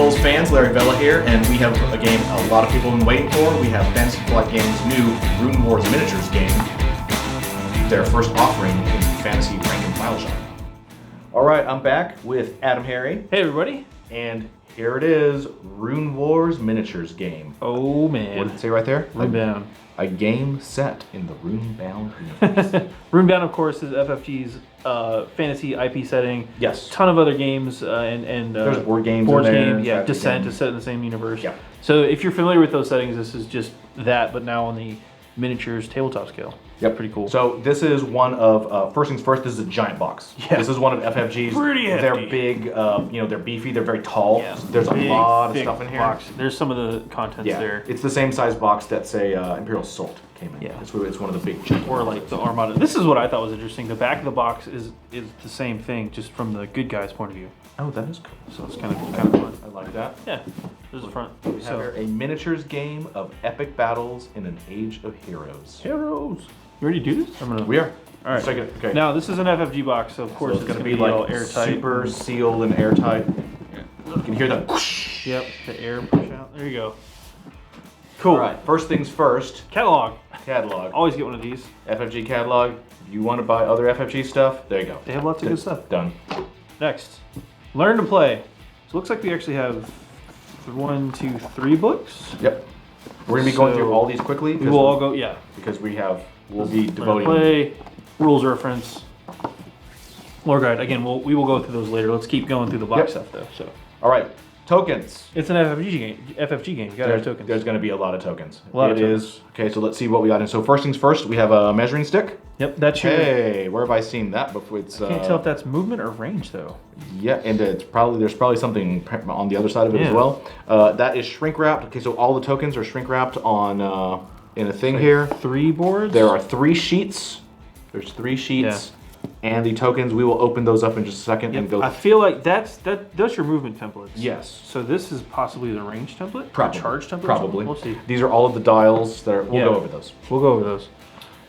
BoLS fans, Larry Vela here, and we have a game a lot of people have been waiting for. We have Fantasy Flight Games' new Runewars Miniatures Game, their first offering in the Fantasy Rank and File Shop. Alright, I'm back with AdamHarry. Hey everybody. And here it is, Runewars Miniatures Game. Oh man. What did it say right there? Runebound. A game set in the Runebound universe. Runebound, of course, is FFG's fantasy IP setting. Yes. Ton of other games and there's board games board in there. game, yeah. Descent is set in the same universe. Yeah. So if you're familiar with those settings, this is just that, but now on the miniatures tabletop scale. Yep. Pretty cool. So this is one of, first things first, this is a giant box. Yeah. This is one of FFG's. Pretty hefty. They're big, they're beefy, they're very tall. Yeah. There's Big, a lot of thick stuff in here. Box. There's some of the contents there. It's the same size box that, say, Imperial Assault came in. Yeah. It's one of the big giant Or like the Armada. This is what I thought was interesting. The back of the box is the same thing, just from the good guy's point of view. Oh, that is cool. So it's kind of fun. I like that. Yeah. There's the front. We have here a miniatures game of epic battles in an age of heroes. Heroes. You ready to do this? We are. All right. Okay. Now this is an FFG box, so of course So it's going to be be like all airtight. super sealed and airtight. You can hear the whoosh. Yep, the air push out. There you go. Cool. All right. First things first. Catalog. Catalog. Always get one of these. FFG catalog. If you want to buy other FFG stuff, there you go. They have lots of good stuff. Done. Next, learn to play. So it looks like we actually have 1, 2, 3 books. Yep. We're gonna be going through all these quickly. We will all go. Yeah. Because we'll be Learn to devoting. play, rules reference, lore guide. Again, we will go through those later. Let's keep going through the box stuff though. So. All right. Tokens. It's an FFG game. You gotta have tokens. There's going to be a lot of tokens. A lot of tokens. Okay, so let's see what we got in. So first things first, we have a measuring stick. Yep, that's your. Hey, where have I seen that before? It's, I can't tell if that's movement or range though. Yeah, and there's probably something on the other side of it as well. That is shrink wrapped. Okay, so all the tokens are shrink wrapped on in a thing here. 3 boards. There are 3 sheets. There's 3 sheets. And the tokens, we will open those up in just a second and go. I feel like that's your movement templates. Yes. So this is possibly the range template? Probably. Charge template? Probably. We'll see. These are all of the dials. We'll go over those. We'll go over those.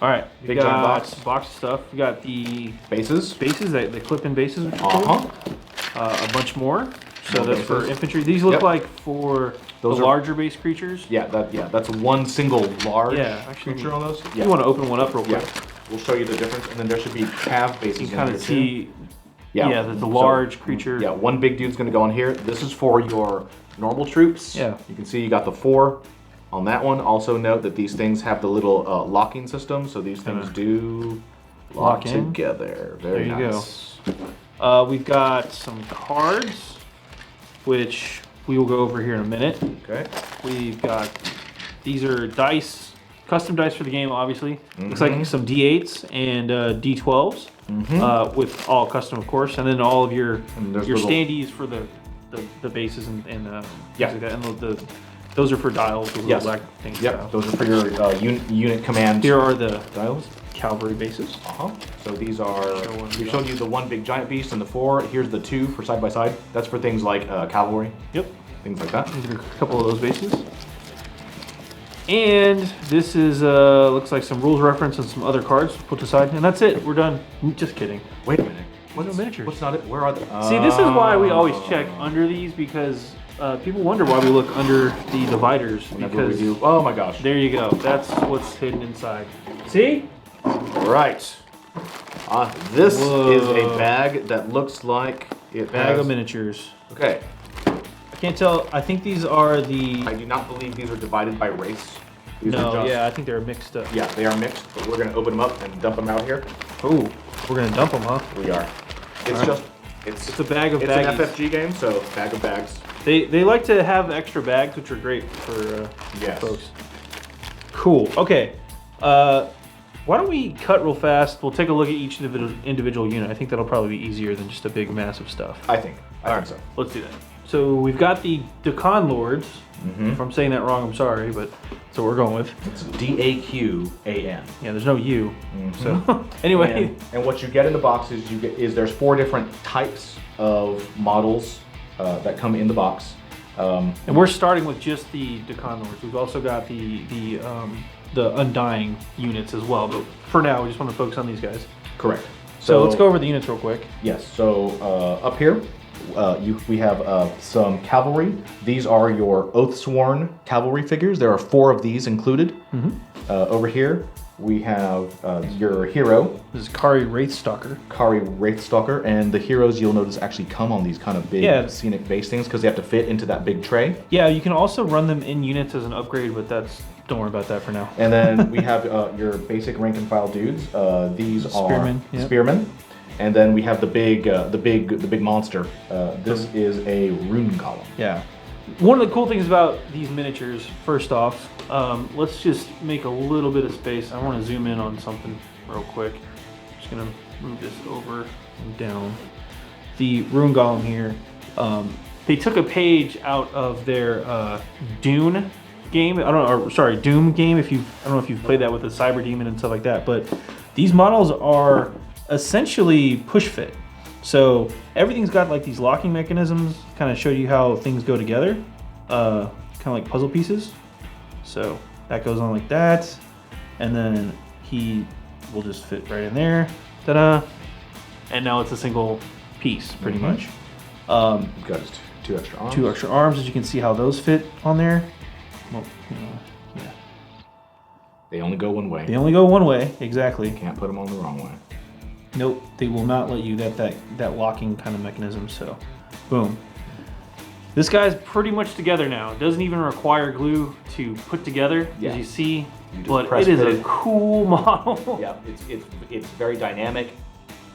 All right. We Big got giant box of stuff. We got the bases. the clip-in bases. Which are cool. A bunch more. So that's for infantry. These look like for those larger base creatures. Yeah, that's one single large creature on those. You want to open one up real quick. We'll show you the difference, and then there should be cav bases. You can kind of see. Yeah, the large creature. Yeah, one big dude's going to go on here. This is for your normal troops. Yeah. You can see you got the 4 on that one. Also note that these things have the little locking system, so these things do lock together. Very nice. There you go. We've got some cards, which we will go over here in a minute. Okay. We've got, these are dice, custom dice for the game, obviously. Looks like some D8s and D12s, with all custom, of course, and then all of your standees for the bases and things like that. And those are for dials. Those little black things. Yep. Those are for your unit command. Here are the dials. Cavalry bases. So these are, we showed you the 1 big giant beast and the 4. Here's the 2 for side by side. That's for things like cavalry. Yep. Things like that. These are a couple of those bases. And this is, looks like some rules reference and some other cards put aside. And that's it. We're done. Just kidding. Wait a minute. What's miniatures? What's not it? Where are they? See, this is why we always check under these, because people wonder why we look under the dividers. Because we do. Oh my gosh. There you go. That's what's hidden inside. See? Right. This is a bag that looks like it Bag of miniatures. Okay. I can't tell. I think these are the. I do not believe these are divided by race. These No, I think they're mixed up. Yeah, they are mixed, but we're going to open them up and dump them out here. Oh, we're going to dump them, huh? We are. It's It's a bag of baggies. It's an FFG game, so bag of bags. They like to have extra bags, which are great for folks. Cool. Okay. Why don't we cut real fast? We'll take a look at each individual unit. I think that'll probably be easier than just a big mass of stuff. I think so. Let's do that. So we've got the Decon Lords. If I'm saying that wrong, I'm sorry, but that's what we're going with. It's D-A-Q-A-N. Yeah, there's no U. So anyway, and what you get in the box is there's 4 different types of models that come in the box. And we're starting with just the Decon Lords. We've also got the Undying units as well, but for now we just want to focus on these guys. Correct. So let's go over the units real quick. Yes. So up here we have some cavalry. These are your Oathsworn cavalry figures. There are 4 of these included. Over here, we have your hero. This is Kari Wraithstalker. Kari Wraithstalker, and the heroes you'll notice actually come on these kind of big scenic base things because they have to fit into that big tray. Yeah, you can also run them in units as an upgrade, but don't worry about that for now. And then we have your basic rank and file dudes. These Spearmen, are spearmen. And then we have the big monster. This is a rune golem. Yeah. One of the cool things about these miniatures, first off, let's just make a little bit of space. I want to zoom in on something real quick. I'm just gonna move this over and down. The rune golem here, they took a page out of their Dune game. Doom game. I don't know if you've played that with the Cyber Demon and stuff like that, but these models are essentially push fit. So everything's got like these locking mechanisms, kind of show you how things go together, kind of like puzzle pieces. So that goes on like that, and then he will just fit right in there. Ta-da! And now it's a single piece, pretty much. We've got his 2 extra arms. 2 extra arms, as you can see how those fit on there. Well, yeah. They only go one way. They only go one way, exactly. You can't put them on the wrong way. Nope, they will not let you that locking kind of mechanism. So, boom. This guy's pretty much together now. It doesn't even require glue to put together, as you see. But it is a cool model. Yeah, it's very dynamic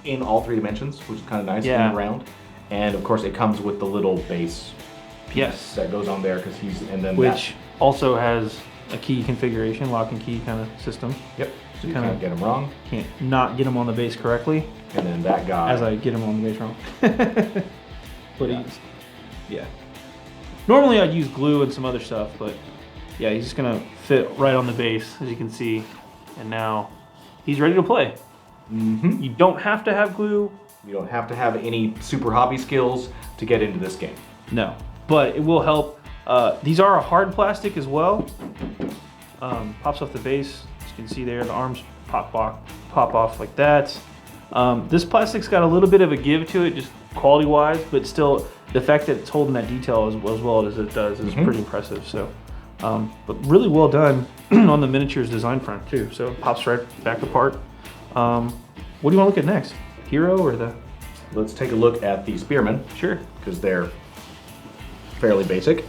in all 3 dimensions, which is kind of nice and round. And of course, it comes with the little base piece that goes on there which also has a key configuration, lock and key kind of system. Yep. So you can't get them wrong. Can't not get them on the base correctly. And then that guy. As I get him on the base wrong. But yeah. Normally I'd use glue and some other stuff, but yeah, he's just gonna fit right on the base, as you can see. And now he's ready to play. You don't have to have glue. You don't have to have any super hobby skills to get into this game. No, but it will help. These are a hard plastic as well. Pops off the base. As you can see there, the arms pop off like that. This plastic's got a little bit of a give to it, just quality-wise, but still, the fact that it's holding that detail as well as it does is pretty impressive. So, but really well done on the miniatures design front too. So it pops right back apart. What do you want to look at next? Hero or the? Let's take a look at the spearmen. Sure. Because they're fairly basic.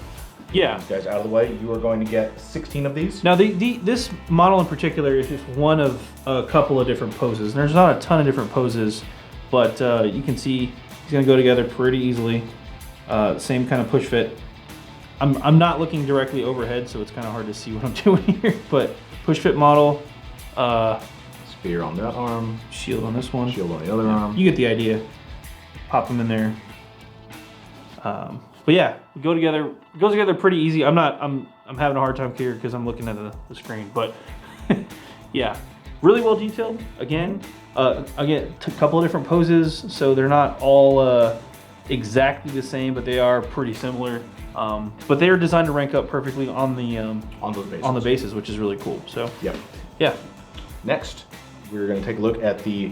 Yeah. These guys out of the way. You are going to get 16 of these. Now, this model in particular is just one of a couple of different poses. And there's not a ton of different poses, but you can see he's going to go together pretty easily. Same kind of push fit. I'm not looking directly overhead, so it's kind of hard to see what I'm doing here. But push fit model. Spear on that arm. Shield on this one. Shield on the other arm. You get the idea. Pop them in there. But yeah, we go together. It goes together pretty easy. I'm having a hard time here because I'm looking at the screen. But yeah, really well detailed. Again, a couple of different poses, so they're not all exactly the same, but they are pretty similar. But they are designed to rank up perfectly on the bases, which is really cool. So yep. Yeah. Next, we're going to take a look at the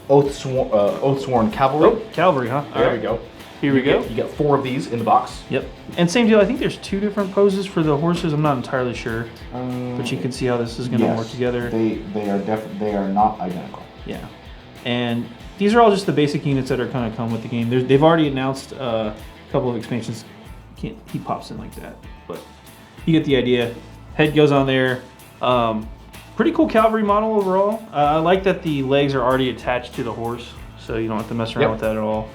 Oathsworn Cavalry. Oh, cavalry, huh? There we go. Here we go. You get 4 of these in the box. Yep. And same deal. I think there's 2 different poses for the horses. I'm not entirely sure, but you can see how this is going to work together. They are not identical. Yeah. And these are all just the basic units that are kind of come with the game. They've already announced a couple of expansions. He pops in like that, but you get the idea. Head goes on there. Pretty cool cavalry model overall. I like that the legs are already attached to the horse, so you don't have to mess around with that at all.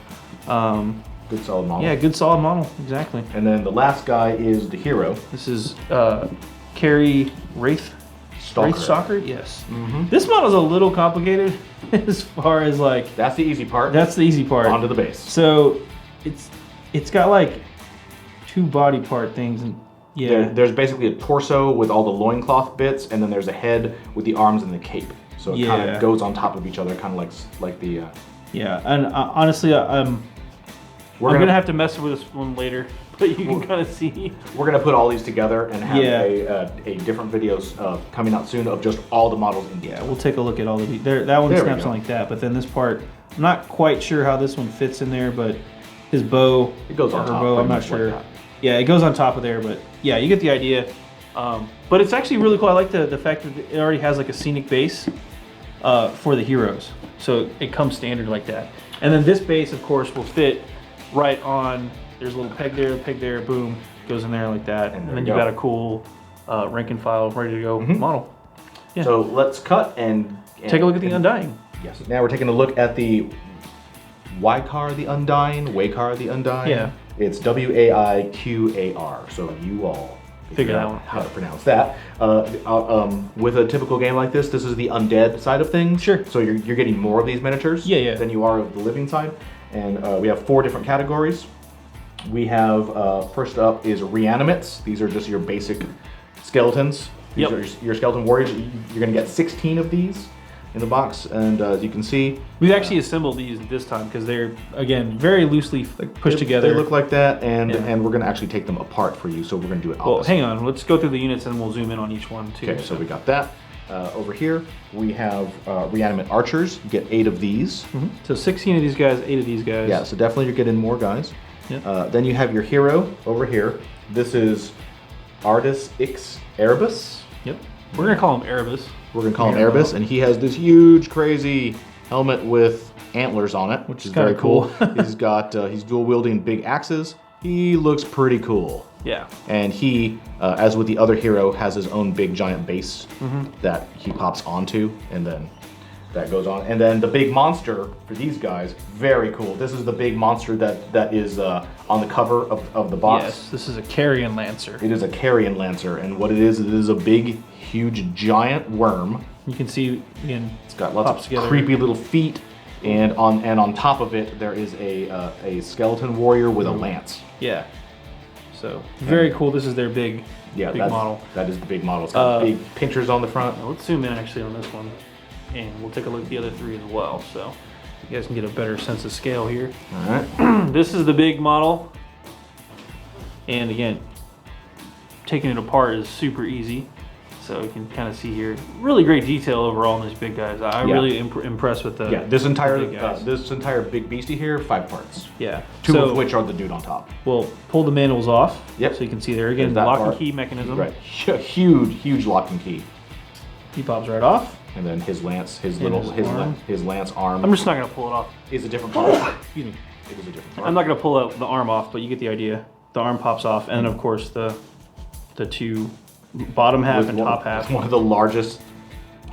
Good solid model. Yeah, good solid model, exactly. And then the last guy is the hero. This is Kari Wraithstalker. Yes. This model is a little complicated as far as like. That's the easy part. That's the easy part. Onto the base. So it's got like 2 body part things and. Yeah. There's basically a torso with all the loincloth bits, and then there's a head with the arms and the cape. So it kind of goes on top of each other, kind of like the. Yeah, and honestly, I'm gonna have to mess with this one later, but you can kind of see. We're gonna put all these together and have a different videos coming out soon of just all the models in detail. Yeah, we'll take a look at all the. That one snaps on like that, but then this part, I'm not quite sure how this one fits in there, but his bow, it goes on top. Bow, I'm not sure. Yeah, it goes on top of there, but yeah, you get the idea. But it's actually really cool. I like the fact that it already has like a scenic base for the heroes. So it comes standard like that. And then this base, of course, will fit right on. There's a little peg there, boom, goes in there like that. And then you got a cool rank and file ready to go model. Yeah. So let's cut and take a look at the Undying. Yes. Now we're taking a look at the Waikar the Undying, Waikar the Undying. Yeah. It's Waiqar. So you all figure out how to pronounce that. With a typical game like this is the undead side of things. Sure. So you're getting more of these miniatures than you are of the living side. And we have 4 different categories. We have, first up is reanimates. These are just your basic skeletons. These are your skeleton warriors. You're gonna get 16 of these in the box, and as you can see, we've actually assembled these this time because they're, again, very loosely pushed together. They look like that, and we're gonna actually take them apart for you, so we're gonna do it opposite. Well, hang on, let's go through the units and we'll zoom in on each one too. Okay, so we got that. Over here, we have reanimate archers. You get 8 of these. So 16 of these guys, 8 of these guys. Yeah, so definitely you're getting more guys. Yep. Then you have your hero over here. This is Artis Ix Erebus. Yep. We're gonna call him Erebus. We're gonna call him Erebus, and he has this huge, crazy helmet with antlers on it, which is very cool. He's dual wielding big axes. He looks pretty cool. Yeah. And he, as with the other hero, has his own big giant base that he pops onto, and then that goes on. And then the big monster for these guys, very cool. This is the big monster that is on the cover of the box. Yes, this is a Carrion Lancer. It is a Carrion Lancer, and what it is a big, huge, giant worm. You can see, again, it's got lots of creepy little feet, and on top of it there is a skeleton warrior with a lance. Yeah. So very cool. This is their big model. That is the big model. It's got big pinchers on the front. Now let's zoom in actually on this one, and we'll take a look at the other 3 as well, so you guys can get a better sense of scale here. All right. This is the big model, and again, taking it apart is super easy. So you can kind of see here, really great detail overall in these big guys. I'm really impressed with the this entire big beastie here, 5 parts. Yeah. 2 of which are the dude on top. We'll pull the manuals off. Yep. So you can see there again, the lock and key mechanism. Right. Huge lock and key. He pops right off. And then his lance, his lance arm. I'm just not gonna pull it off. Is a different part. Excuse me. It is a different part. I'm not gonna pull out the arm off, but you get the idea. The arm pops off, and then of course the 2 bottom half and top half. One of the largest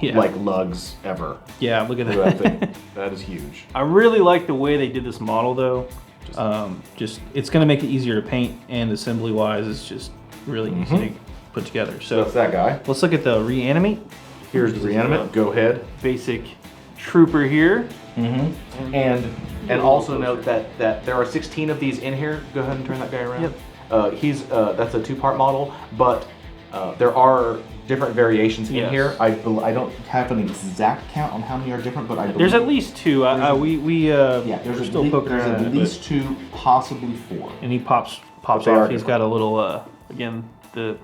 lugs ever. Yeah, look at that thing. That is huge. I really like the way they did this model though. It's gonna make it easier to paint, and assembly wise it's just really easy to put together. So that's that guy. Let's look at the reanimate. Here's the reanimate. Go ahead. Basic trooper here. And also note that there are 16 of these in here. Go ahead and turn that guy around. Yep. That's a 2-part model, but there are different variations in here. I don't have an exact count on how many are different, but I believe there's at least 2. We're still poking around at least 2, possibly 4. And he pops off. He's got a little again the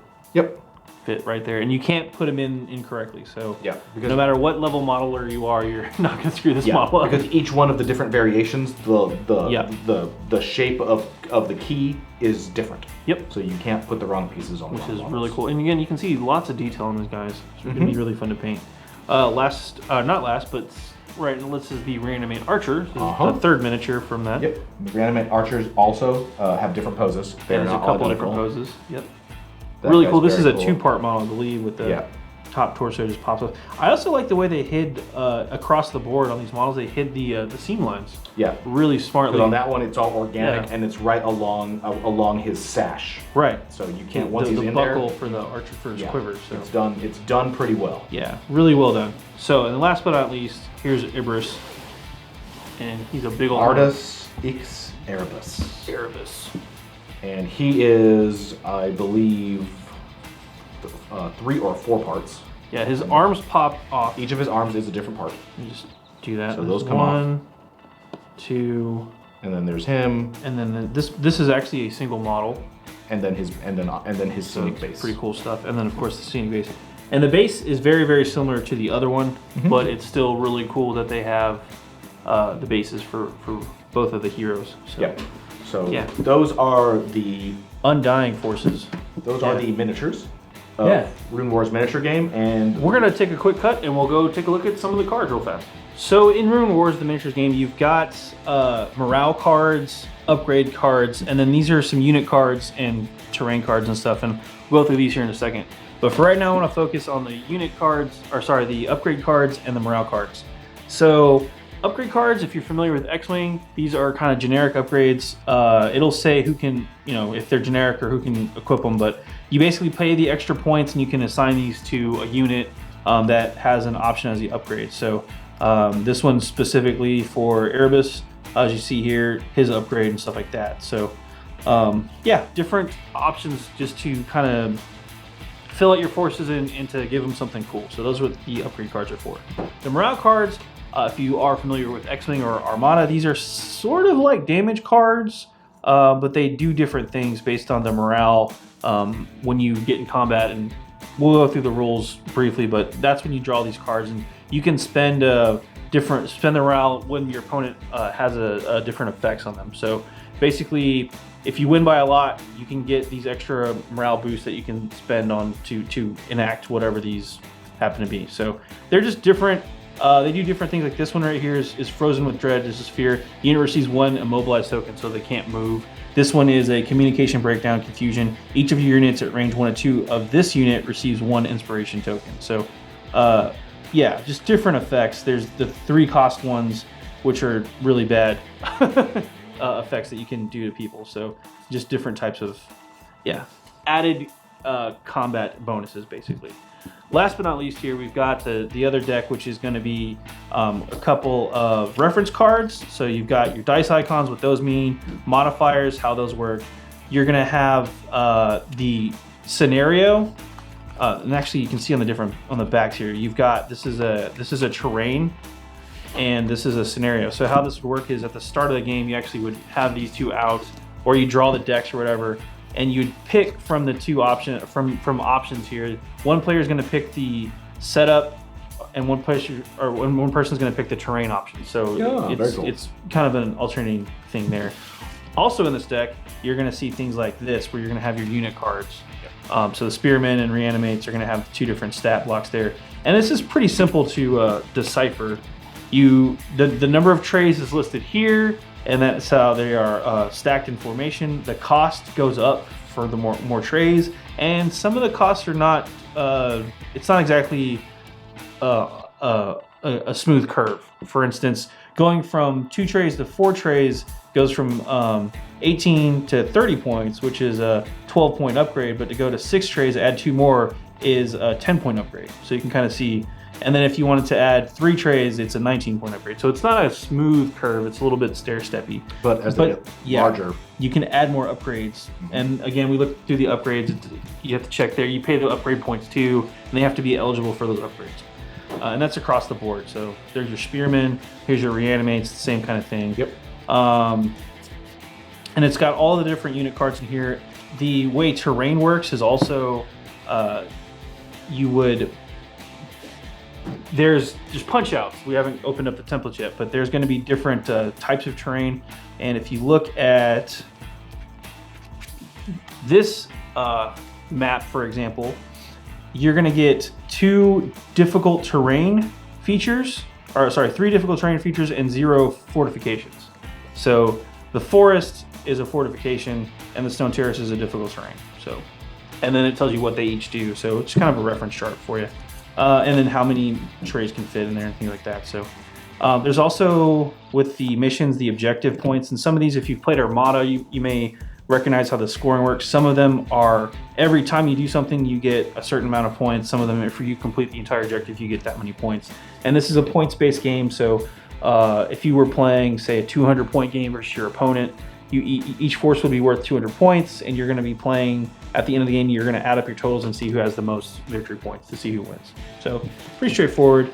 fit right there, and you can't put him in incorrectly. So because no matter what level modeler you are, you're not gonna screw this model up. Because each one of the different variations, the shape of the key is different. Yep. So you can't put the wrong pieces on. Which is really cool. And again, you can see lots of detail on these guys. It's gonna be really fun to paint. Not last, but right. This is the reanimate archer. This is the 3rd miniature from that. Yep. The reanimate archers also have different poses. There's a couple different poses. Yep. Really cool. This is a 2-part model, I believe, with the top torso just pops up. I also like the way they hid across the board on these models. They hid the seam lines. Yeah. Really smartly. On that one, it's all organic and it's right along his sash. Right. So you can't once he's in there. The buckle for the archer for his quivers. So. It's done pretty well. Yeah. Really well done. So, and last but not least, here's Ibris, and he's a big old Artis Ix Erebus. Erebus. And he is, I believe, 3 or 4 parts. Yeah, his arms pop off. Each of his arms is a different part. You just do that. So those come off. 1, 2, and then there's him. And then this is actually a single model. And then his scenic base. Pretty cool stuff. And then of course the scenic base. And the base is very, very similar to the other one, but it's still really cool that they have the bases for both of the heroes. So, Yep. So yeah. those are the Undying Forces. Those are the miniatures of Yeah. Runewars Miniature Game, and We're gonna take a quick cut and we'll go take a look at some of the cards real fast. So in Rune Wars, the miniatures game, you've got morale cards, upgrade cards, and then these are some unit cards and terrain cards and stuff, and we'll go through these here in a second. But for right now, I want to focus on the unit cards, or sorry, the upgrade cards and the morale cards. So upgrade cards, if you're familiar with X-Wing, these are kind of generic upgrades. It'll say who can, if they're generic or who can equip them, but you basically pay the extra points and you can assign these to a unit that has an option as the upgrade. So this one's specifically for Erebus, as you see here, his upgrade and stuff like that. So yeah, different options just to kind of fill out your forces and to give them something cool. So those are what the upgrade cards are for. The morale cards, if you are familiar with X-Wing or Armada, these are sort of like damage cards, but they do different things based on the morale when you get in combat, and we'll go through the rules briefly, but that's when you draw these cards, and you can spend the morale when your opponent has a different effects on them. So basically, if you win by a lot, you can get these extra morale boosts that you can spend on to enact whatever these happen to be. So they're just different. They do different things. Like this one right here is Frozen with Dread. This is Fear. The unit receives 1 immobilized token, so they can't move. This one is a Communication Breakdown Confusion. Each of your units at range 1 and 2 of this unit receives 1 inspiration token. So yeah, just different effects. There's the 3 cost ones, which are really bad effects that you can do to people. So just different types of, added combat bonuses, basically. Last but not least here, we've got the other deck, which is going to be a couple of reference cards. So you've got your dice icons, what those mean, modifiers, how those work. You're going to have the scenario, and actually you can see on the backs here. You've got this is a terrain, and this is a scenario. So how this would work is at the start of the game, you actually would have these 2 out, or you draw the decks or whatever, and you'd pick from the 2 options here. One player is going to pick the setup, and one person's going to pick the terrain option. So it's kind of an alternating thing there. Also in this deck, you're going to see things like this, where you're going to have your unit cards. So the Spearmen and Reanimates are going to have 2 different stat blocks there, and this is pretty simple to decipher. The number of trays is listed here, and that's how they are stacked in formation. The cost goes up for the more trays, and some of the costs are not. It's not exactly a smooth curve. For instance, going from 2 trays to 4 trays goes from 18 to 30 points, which is a 12-point upgrade. But to go to 6 trays, add 2 more, is a 10-point upgrade. So you can kind of see. And then if you wanted to add 3 trays, it's a 19-point upgrade. So it's not a smooth curve. It's a little bit stair-steppy. But as they get larger, you can add more upgrades. And again, we look through the upgrades. You have to check there. You pay the upgrade points too, and they have to be eligible for those upgrades. And that's across the board. So there's your Spearmen. Here's your Reanimates. The same kind of thing. Yep. And it's got all the different unit cards in here. The way terrain works is also there's just punch outs. We haven't opened up the template yet, but there's going to be different types of terrain. And if you look at this map, for example, you're going to get 3 difficult terrain features and 0 fortifications. So the forest is a fortification and the stone terrace is a difficult terrain. So, and then it tells you what they each do. So it's kind of a reference chart for you. And then how many trays can fit in there and things like that. So there's also, with the missions, the objective points. And some of these, if you've played Armada, you may recognize how the scoring works. Some of them are, every time you do something, you get a certain amount of points. Some of them, if you complete the entire objective, you get that many points. And this is a points-based game. So if you were playing, say, a 200-point game versus your opponent, each force would be worth 200 points, and you're going to be playing, at the end of the game, you're going to add up your totals and see who has the most victory points to see who wins. So pretty straightforward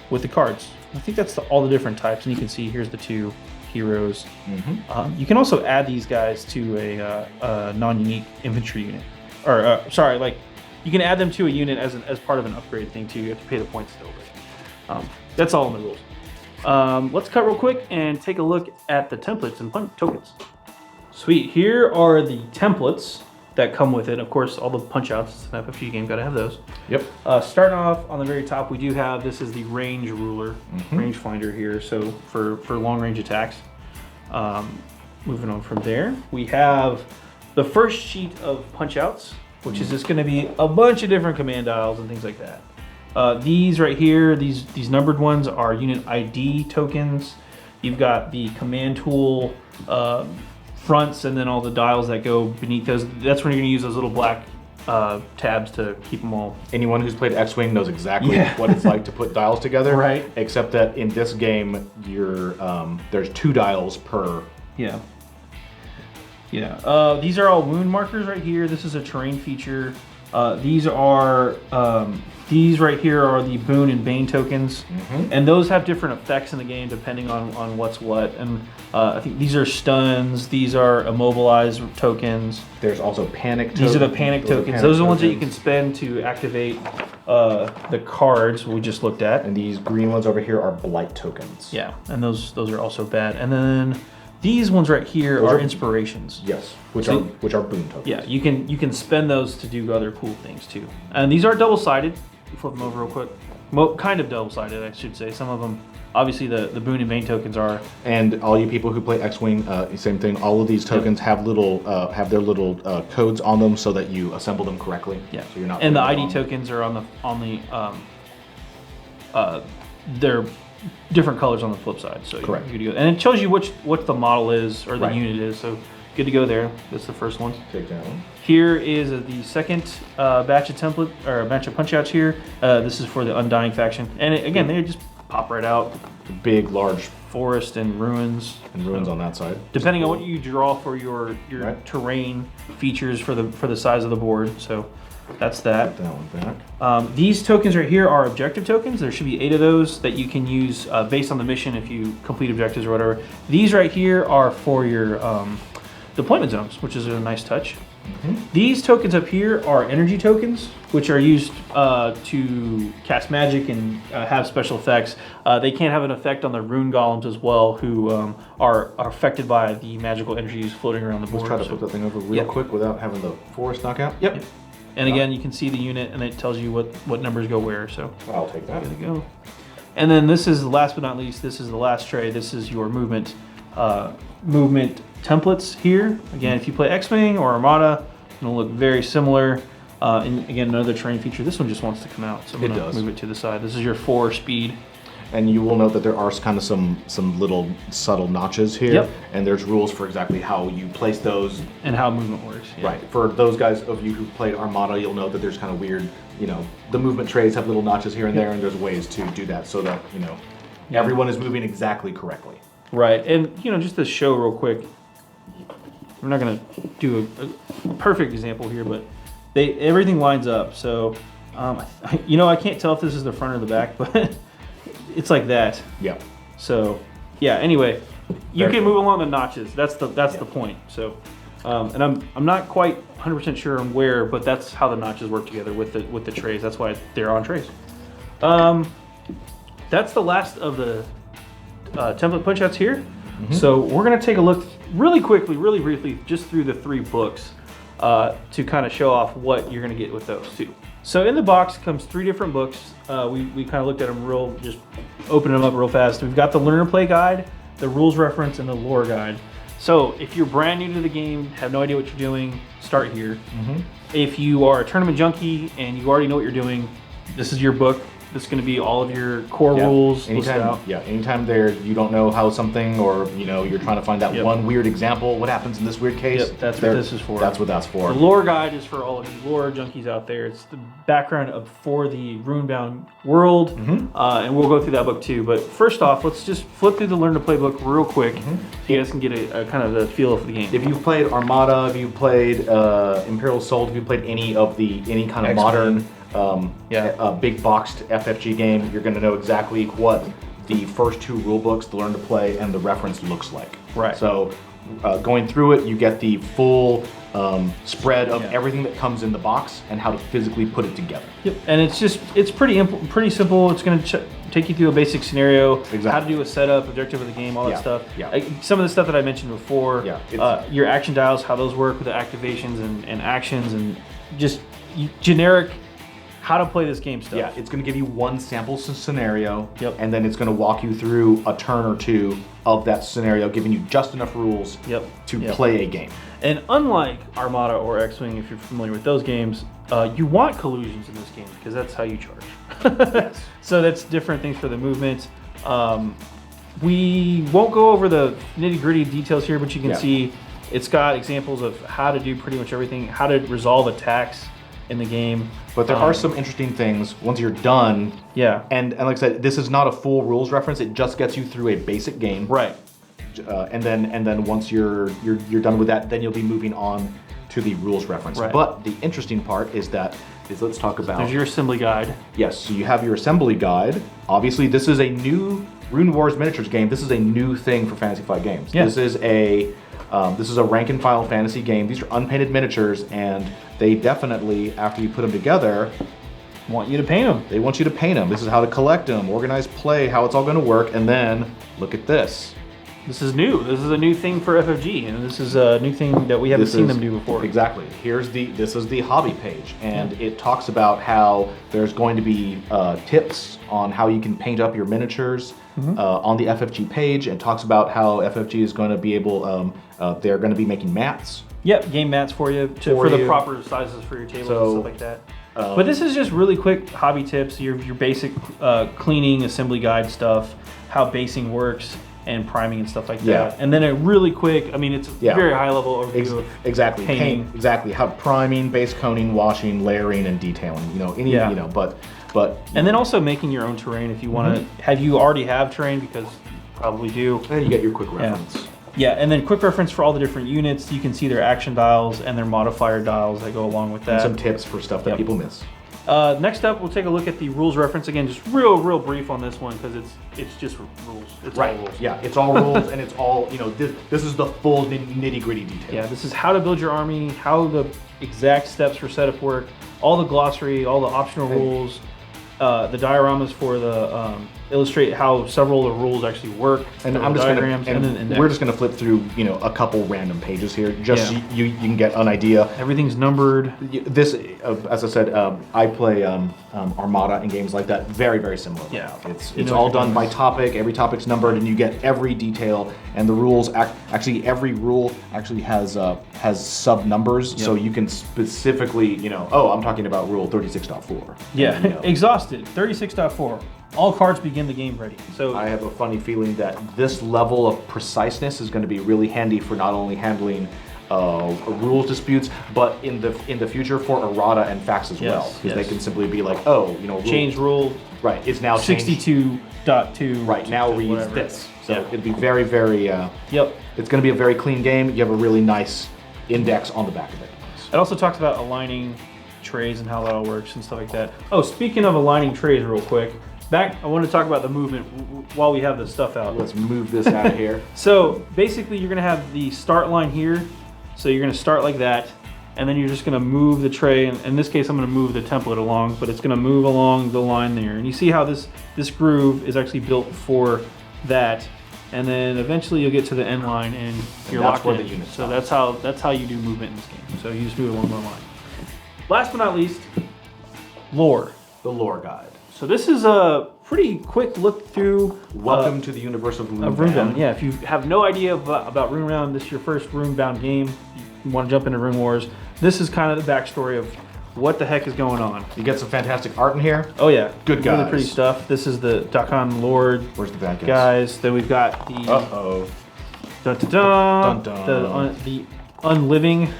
with the cards. I think that's all the different types, and you can see here's the 2 heroes. Mm-hmm. You can also add these guys to a non-unique infantry unit. Or, you can add them to a unit as part of an upgrade thing too. You have to pay the points still, but that's all in the rules. Let's cut real quick and take a look at the templates and tokens. Sweet, here are the templates that come with it. Of course, all the punch outs, it's an FFG game, gotta have those. Yep. Starting off on the very top, we do have, this is the range ruler, range finder here, so for long range attacks. Moving on from there, we have the first sheet of punch outs, which is just gonna be a bunch of different command dials and things like that. These right here, these numbered ones are unit ID tokens. You've got the command tool fronts and then all the dials that go beneath those. That's when you're gonna use those little black tabs to keep them all. Anyone who's played X-Wing knows exactly what it's like to put dials together. Right. Except that in this game, there's 2 dials per. Yeah. Yeah. These are all wound markers right here. This is a terrain feature. These right here are the Boon and Bane tokens, and those have different effects in the game depending on what's what. And I think these are stuns. These are immobilized tokens. There's also panic tokens. These are the panic tokens. Those are the ones that you can spend to activate the cards we just looked at. And these green ones over here are blight tokens. Yeah, and those are also bad. And then these ones right here are inspirations. Yes, which are boon tokens. Yeah, you can spend those to do other cool things too. And these are double-sided. Flip them over real quick. Kind of double-sided, I should say. Some of them, obviously, the Boon and Bane tokens are. And all you people who play X-Wing, same thing. All of these tokens have their little codes on them so that you assemble them correctly. Yeah. So you're not. And the ID tokens are on the they're different colors on the flip side. So correct. You go, and it tells you what the model is or the unit is. So good to go there. That's the first one. Take that one. Here is the second batch of batch of punch outs here. This is for the Undying faction, and again, they just pop right out. Big, large forest and ruins. And ruins on that side. Depending on what you draw for your terrain features for the size of the board. So that's that. Put that one back. These tokens right here are objective tokens. There should be 8 of those that you can use based on the mission if you complete objectives or whatever. These right here are for your deployment zones, which is a nice touch. These tokens up here are energy tokens, which are used to cast magic and have special effects. They can have an effect on the rune golems as well, who are affected by the magical energies floating around the board. Let's try to flip that thing over real quick without having the forest knockout. Yep. And again, you can see the unit, and it tells you what numbers go where. So I'll take that. There you go. And then this is last but not least. This is the last tray. This is your movement templates here. Again, if you play X-Wing or Armada, it'll look very similar. And again, another terrain feature. This one just wants to come out, so I'm going to move it to the side. This is your 4 speed. And you will note that there are kind of some little subtle notches here, and there's rules for exactly how you place those and how movement works. Yeah. Right. For those guys of you who played Armada, you'll know that there's kind of weird, the movement trays have little notches here and there, and there's ways to do that so that everyone is moving exactly correctly. Right. And just to show real quick, we're not going to do a perfect example here, but everything lines up. So I can't tell if this is the front or the back, but it's like that. Yeah. So yeah. Anyway, you can move along the notches. That's the point. So, and I'm not quite 100% sure on where, but that's how the notches work together with the trays. That's why they're on trays. That's the last of the template punch outs here. So we're gonna take a look really quickly, really briefly, just through the 3 books to kind of show off what you're gonna get with those too. So in the box comes 3 different books. We kind of looked at them just opening them up real fast. We've got the learner play guide, the rules reference, and the lore guide. So if you're brand new to the game, have no idea what you're doing, start here. If you are a tournament junkie and you already know what you're doing, this is your book. This is going to be all of your core rules. Anytime you don't know how something, or you're trying to find that one weird example, what happens in this weird case? That's what this is for. That's what that's for. The lore guide is for all of you lore junkies out there. It's the background for the Runebound world, and we'll go through that book too. But first off, let's just flip through the Learn to Play book real quick, so you guys can get a kind of the feel of the game. If you've played Armada, if you've played Imperial Assault, if you've played any kind of modern big boxed FFG game, you're going to know exactly what the first 2 rule books, the Learn to Play and the reference, looks like. Right. So going through it, you get the full spread of everything that comes in the box and how to physically put it together. Yep, and it's pretty simple. It's going to take you through a basic scenario, how to do a setup, objective of the game, all that stuff. Yeah. Some of the stuff that I mentioned before, your action dials, how those work with the activations and actions, and just generic how to play this game stuff. Yeah, it's going to give you one sample scenario, and then it's going to walk you through a turn or two of that scenario, giving you just enough rules to play a game. And unlike Armada or X-Wing, if you're familiar with those games, you want collusions in this game because that's how you charge. So that's different things for the movement. We won't go over the nitty-gritty details here, but you can see it's got examples of how to do pretty much everything, how to resolve attacks in the game. But there are some interesting things once you're done. Yeah. And like I said, this is not a full rules reference. It just gets you through a basic game. Right. And then once you're done with that, then you'll be moving on to the rules reference. Right. But the interesting part is let's talk about. There's your assembly guide. Yes. So you have your assembly guide. Obviously, this is a new Runewars Miniatures game. This is a new thing for Fantasy Flight Games. Yeah. This is a rank and file fantasy game. These are unpainted miniatures, and they definitely, after you put them together, want you to paint them. They want you to paint them. This is how to collect them, organize play, how it's all going to work, and then look at this. This is new. This is a new thing for FFG, and this is a new thing that we haven't seen them do before. Exactly. This is the hobby page, and it talks about how there's going to be tips on how you can paint up your miniatures on the FFG page, and talks about how FFG is going to be able. They're going to be making mats. Yep, game mats for you for the proper sizes for your tables and stuff like that. But this is just really quick hobby tips, your basic cleaning, assembly guide stuff, how basing works, and priming and stuff like that. And then a really quick, I mean, it's a very high level overview of exactly painting. Exactly how priming, base coating, washing, layering, and detailing. But and then also making your own terrain if you want to. Have you already have terrain, because you probably do. And you get your quick reference. Yeah, and then quick reference for all the different units. You can see their action dials and their modifier dials that go along with that. And some tips for stuff that people miss. Next up, we'll take a look at the rules reference again. Just real brief on this one because it's just rules. It's all rules. Yeah, it's all rules, and it's all This is the full nitty gritty detail. Yeah, this is how to build your army, how the exact steps for setup work, all the glossary, all the optional rules, the dioramas for the illustrate how several of the rules actually work. And I'm just we're just gonna flip through a couple random pages here, just so you can get an idea. Everything's numbered. This, as I said, I play Armada and games like that. Very similar. Yeah, it's all done by topic. Every topic's numbered, and you get every detail. And the rules actually every rule actually has sub numbers, so you can specifically I'm talking about rule 36.4. Yeah, exhausted 36.4. All cards begin the game ready. So I have a funny feeling that this level of preciseness is going to be really handy for not only handling rules disputes, but in the future for errata and facts as well, because they can simply be like, change rule. Right, it's now 62.2. Right, now reads this. So it'd be very It's going to be a very clean game. You have a really nice index on the back of it. It also talks about aligning trays and how that all works and stuff like that. Oh, speaking of aligning trays real quick, I want to talk about the movement while we have this stuff out. Let's move this out of here. So basically you're going to have the start line here. So you're going to start like that, and then you're just going to move the tray. And in this case, I'm going to move the template along, but it's going to move along the line there. And you see how this groove is actually built for that. And then eventually you'll get to the end line, and you're locked in. The unit so that's how you do movement in this game. So you just do it along the line. Last but not least, lore. The lore guide. So this is a pretty quick look through. Welcome to the universe of Runebound. Yeah, if you have no idea about Runebound, this is your first Runebound game, you want to jump into Rune Wars, this is kind of the backstory of what the heck is going on. You get some fantastic art in here. Oh yeah, good guys. Really pretty stuff. This is the Decon Lords. Where's the bad guys? Then we've got the the unliving,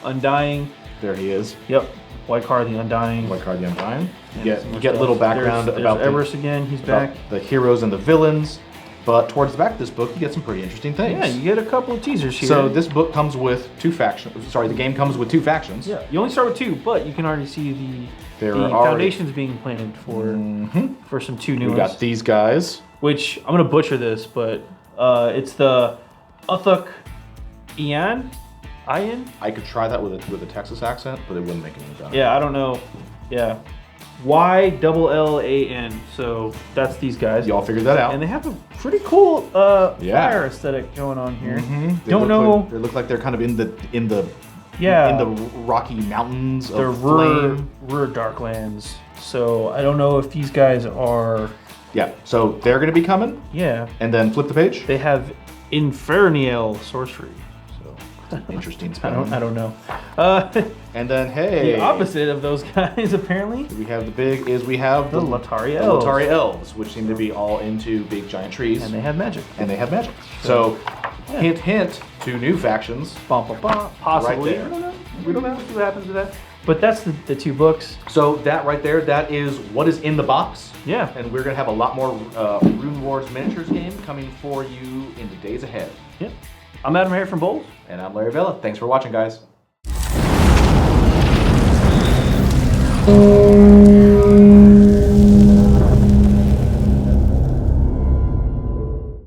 undying. There he is. Yep. White card, the Undying. White card, the Undying. You get a little background about Everest again. He's back. The heroes and the villains. But towards the back of this book, you get some pretty interesting things. Yeah, you get a couple of teasers here. So this book comes with two factions. Sorry, the game comes with two factions. Yeah, you only start with two, but you can already see the foundations being planted for some two new ones. We got these guys. Which I'm gonna butcher this, but it's the Uthuk Ian. Ian? I could try that with a Texas accent, but it wouldn't make any better. Yeah, I don't know. Yeah. YLLAN. So that's these guys. Y'all figured that out. And they have a pretty cool fire aesthetic going on here. Don't know. They look like they're kind of in the Rocky Mountains of they're flame. Ruhr Darklands. So I don't know if these guys are. Yeah. So they're going to be coming. Yeah. And then flip the page. They have Infernial sorcery. Interesting spelling. I don't know. And then hey, the opposite of those guys apparently. We have the Latari Elves. Latari Elves, which seem to be all into big giant trees. And they have magic. So hint, hint to new factions. Possibly. Right there. We don't know. We'll see what happens with that. But that's the 2 books. So that right there, that is what is in the box. Yeah. And we're gonna have a lot more Runewars Miniatures game coming for you in the days ahead. Yep. I'm AdamHarry from BoLS. And I'm Larry Vela. Thanks for watching, guys.